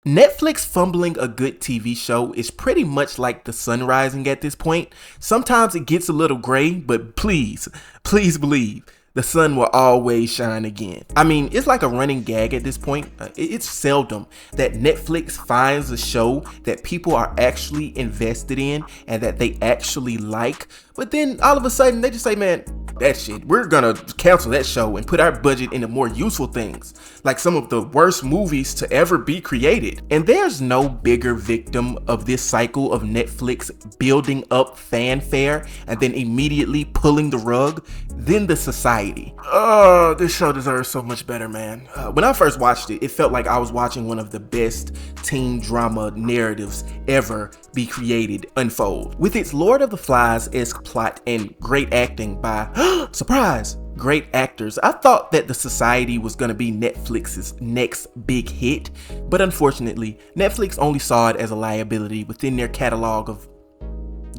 Netflix fumbling a good TV show is pretty much like the sun rising at this point. Sometimes it gets a little gray, but please believe the sun will always shine again. I mean, it's like a running gag at this point. It's seldom that Netflix finds a show that people are actually invested in and that they actually like, but then all of a sudden they just say, man, that shit, we're gonna cancel that show and put our budget into more useful things, like some of the worst movies to ever be created. And there's no bigger victim of this cycle of Netflix building up fanfare and then immediately pulling the rug than The Society. Oh, this show deserves so much better, man. When I first watched it, it felt like I was watching one of the best teen drama narratives ever be created unfold. With its Lord of the Flies-esque plot and great acting by, surprise, great actors, I thought that The Society was gonna be Netflix's next big hit, but unfortunately, Netflix only saw it as a liability within their catalog of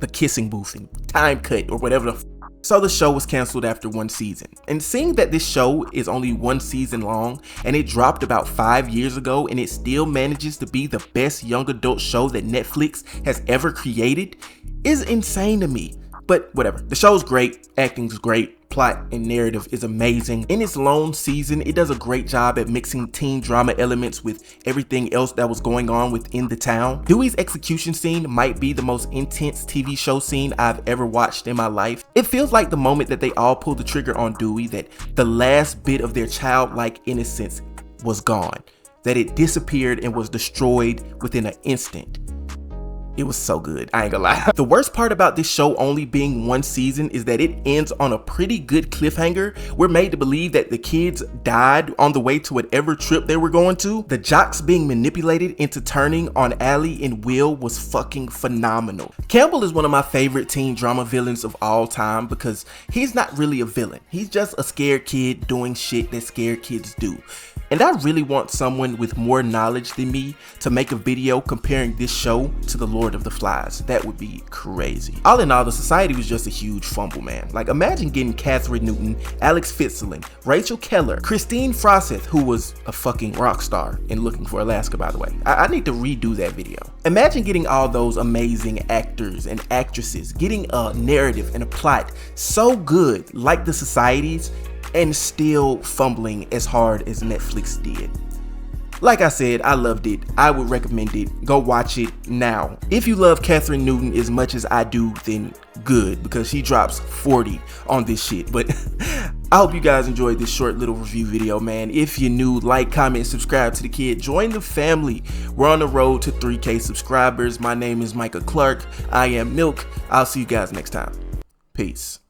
The Kissing Booth and Time Cut or whatever so the show was canceled after one season. And seeing that this show is only one season long and it dropped about 5 years ago and it still manages to be the best young adult show that Netflix has ever created is insane to me. But whatever, the show's great, acting's great, plot and narrative is amazing. In its lone season, it does a great job at mixing teen drama elements with everything else that was going on within the town. Dewey's execution scene might be the most intense TV show scene I've ever watched in my life. It feels like the moment that they all pulled the trigger on Dewey, that the last bit of their childlike innocence was gone, that it disappeared and was destroyed within an instant. It was so good, I ain't gonna lie. The worst part about this show only being one season is that it ends on a pretty good cliffhanger. We're made to believe that the kids died on the way to whatever trip they were going to. The jocks being manipulated into turning on Allie and Will was fucking phenomenal. Campbell is one of my favorite teen drama villains of all time because he's not really a villain. He's just a scared kid doing shit that scared kids do. And I really want someone with more knowledge than me to make a video comparing this show to The Lord of the Flies. That would be crazy. All in all, The Society was just a huge fumble, man. Like, imagine getting Katherine Newton, Alex Fitzelin, Rachel Keller, Christine Froseth, who was a fucking rock star in Looking for Alaska, by the way. I need to redo that video. Imagine getting all those amazing actors and actresses, getting a narrative and a plot so good like The Society's, and still fumbling as hard as Netflix did. Like I said, I loved it. I would recommend it. Go watch it now. If you love Katherine Newton as much as I do, then good, because she drops 40 on this shit. But I hope you guys enjoyed this short little review video, man. If you're new, like, comment, subscribe to the kid. Join the family. We're on the road to 3K subscribers. My name is Micah Clark. I am Milk. I'll see you guys next time. Peace.